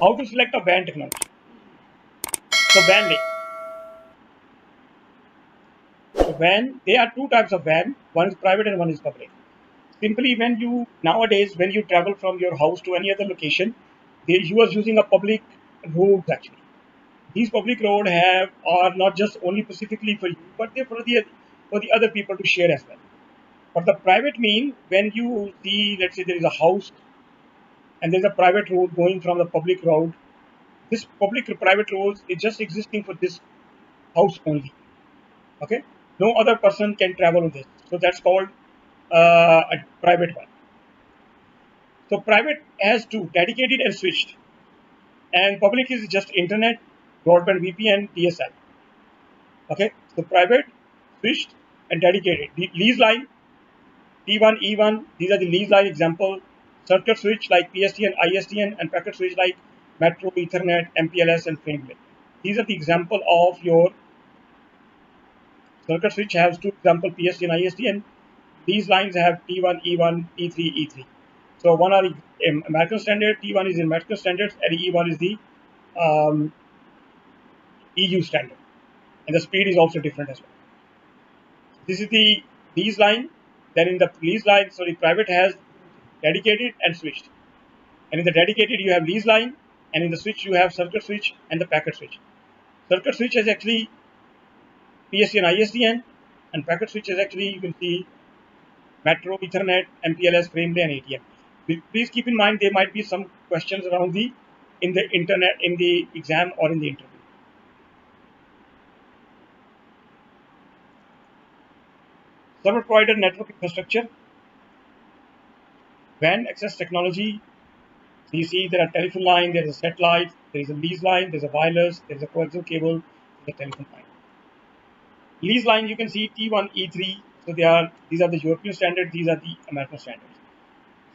How to select a WAN technology? So WAN link. So WAN, there are two types of WAN. One is private and one is public. Simply nowadays when you travel from your house to any other location, you are using a public roads actually. These public road are not just only specifically for you, but they're for the other people to share as well. But the private mean when you see, let's say there is a house and there's a private road going from the public road. This public private road is just existing for this house only. Okay, no other person can travel on this. So that's called a private one. So private has two, dedicated and switched, and public is just internet, broadband, VPN, DSL. Okay, so private, switched, and dedicated. The lease line, T1, E1, these are the lease line example. Circuit switch like PSTN, ISTN, and packet switch like Metro, Ethernet, MPLS, and Framelink. These are the example of your circuit switch has two example PSTN, ISTN. These lines have T1, E1, T3, E3. So one are American standard, T1 is in American standards, and E1 is the EU standard, and the speed is also different as well. This is the lease line. Then in the lease line, sorry, private has dedicated and switched, and in the dedicated you have lease line, and in the switch you have circuit switch and the packet switch. Circuit switch is actually PSTN, ISDN, and packet switch is actually, you can see, Metro, Ethernet, MPLS, Framelink, and ATM. Please keep in mind there might be some questions around in the exam or in the interview. Service provider network infrastructure, WAN access technology. So you see there are telephone line, there is a satellite, there is a lease line, there is a wireless, there is a coaxial cable, there is a telephone line. Lease line, you can see T1, E3. So these are the European standards, these are the American standards.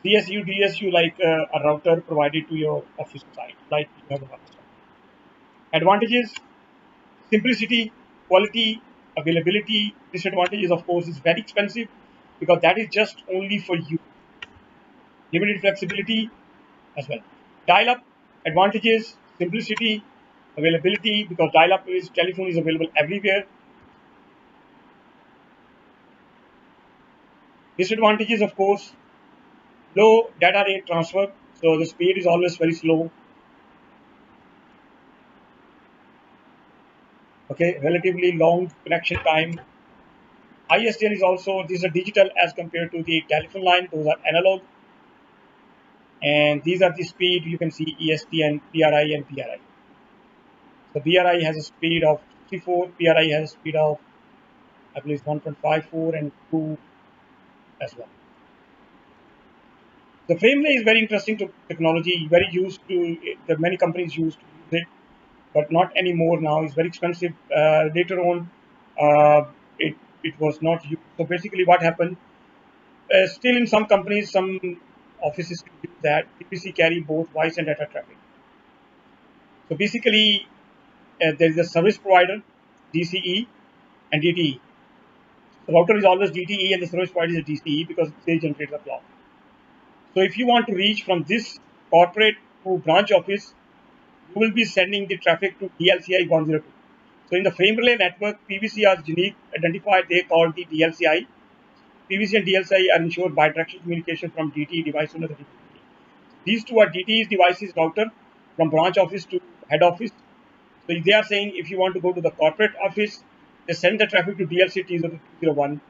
CSU, DSU, like a router provided to your office site, like you have a office. Advantages: simplicity, quality, availability. Disadvantages, of course, is very expensive because that is just only for you. Limited flexibility as well. Dial-up, advantages: simplicity, availability, because dial-up is telephone is available everywhere. Disadvantages, of course, low data rate transfer, so the speed is always very slow. Okay, relatively long connection time. ISDN is also, these are digital as compared to the telephone line, those are analog. And these are the speed, you can see ESTN, PRI, and PRI. So BRI has a speed of 64, PRI has a speed of, I believe, 1.54 and 2 as well. The Framelink is very interesting technology, very used to, many companies used to use it, but not anymore now. It's very expensive. Later on, it was not used. So basically what happened, still in some companies, some offices use that. PPC carry both voice and data traffic. So basically, there is a service provider, DCE, and DTE. The router is always DTE and the service provider is DCE because they generate the clock. So if you want to reach from this corporate to branch office, you will be sending the traffic to DLCI 102. So in the frame relay network, PVC are unique identifier, they call the DLCI. PVC and DLCI are ensured bidirectional communication from DTE device to another DTE. These two are DTE's devices router from branch office to head office. So they are saying if you want to go to the corporate office, they send the traffic to DLC T0201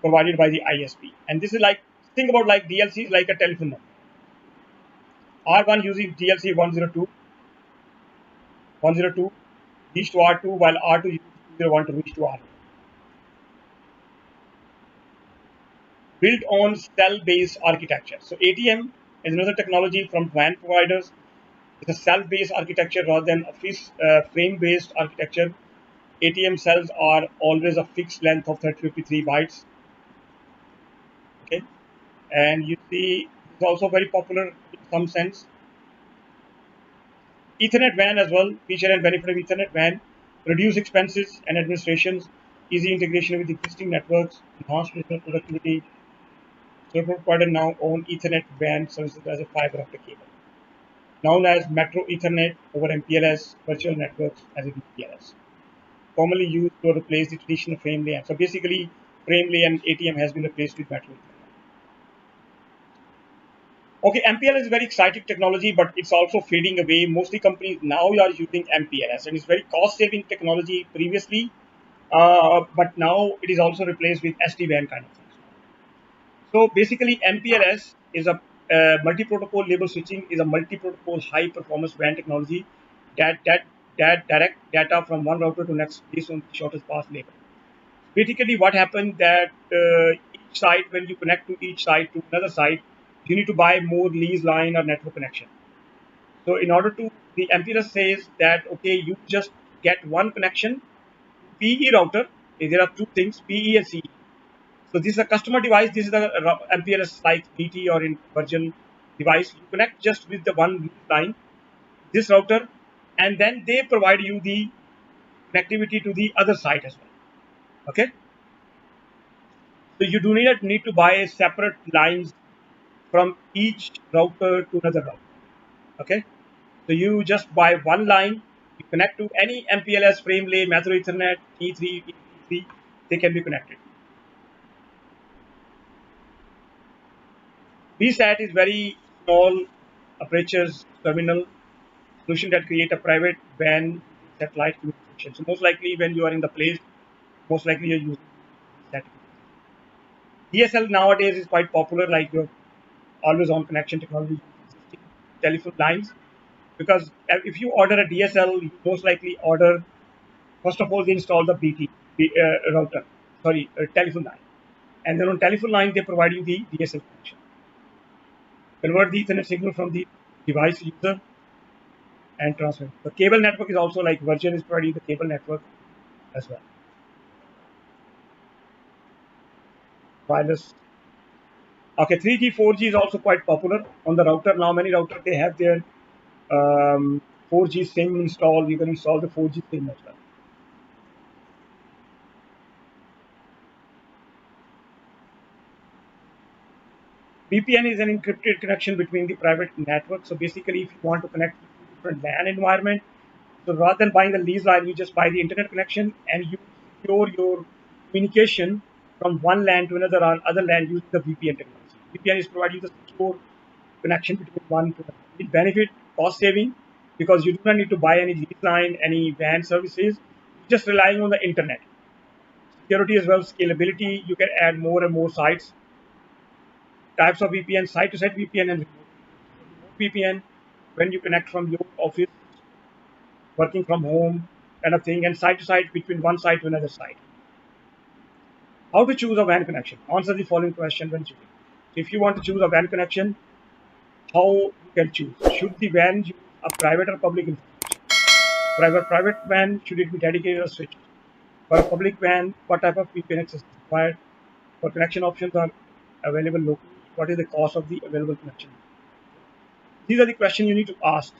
provided by the ISP. And this is like, think about like DLC is like a telephone number. R1 using DLC 102 reach to R2, while R2 uses 201 to reach to R2. Built on cell-based architecture. So ATM is another technology from WAN providers. It's a cell-based architecture rather than a frame-based architecture. ATM cells are always a fixed length of 3053 bytes. Okay, and you see it's also very popular in some sense. Ethernet WAN as well, feature and benefit of Ethernet WAN: reduce expenses and administrations, easy integration with existing networks, enhanced business productivity. Service provider now own Ethernet WAN services as a fiber optic cable. known as Metro Ethernet over MPLS virtual networks as a VPLS, commonly used to replace the traditional frame LAN. So basically, frame LAN ATM has been replaced with Metro Ethernet. Okay, MPLS is very exciting technology, but it's also fading away. Mostly companies now are using MPLS, and it's very cost-saving technology previously, but now it is also replaced with SD-WAN kind of things. So basically, MPLS is a multi-protocol label switching is a multi-protocol high-performance WAN technology that direct data from one router to next based on the shortest path label. Basically, what happened that each site, when you connect to each site to another site, you need to buy more lease line or network connection. So in order to, the MPLS says that, okay, you just get one connection, PE router. There are two things, PE and CE. So this is a customer device. This is the MPLS like BT or in Virgin device. You connect just with the one line, this router, and then they provide you the connectivity to the other site as well. Okay. So you do not need to buy separate lines from each router to another router. Okay. So you just buy one line, you connect to any MPLS, frame lay, Metro Ethernet, E3, E3, they can be connected. VSAT is very small apertures terminal solution that create a private WAN satellite communication. So most likely when you are in the place, most likely you're using that. DSL nowadays is quite popular, like your always on connection technology, telephone lines. Because if you order a DSL, you most likely order, first of all, they install the BT router, sorry, telephone line. And then on telephone line, they provide you the DSL connection. Convert the Ethernet signal from the device user and transfer. The cable network is also like Virgin is providing the cable network as well. Wireless. Okay, 3G, 4G is also quite popular on the router. Now many routers, they have their 4G SIM installed. You can install the 4G SIM as well. VPN is an encrypted connection between the private network. So basically, if you want to connect to different LAN environment, so rather than buying the lease line, you just buy the internet connection and you secure your communication from one LAN to another or other LAN using the VPN technology. VPN is providing the secure connection between one to another. It benefit cost saving because you do not need to buy any lease line, any WAN services. You're just relying on the internet. Security as well, scalability. You can add more and more sites. Types of VPN, site-to-site VPN and remote VPN, when you connect from your office, working from home kind of thing, and site-to-site between one site to another site. How to choose a WAN connection? Answer the following question when choosing. If you want to choose a WAN connection, how you can choose? Should the WAN use a private or public infrastructure? Private WAN, should it be dedicated or switched? For a public WAN, what type of VPN access is required? What connection options are available locally? What is the cost of the available connection? These are the questions you need to ask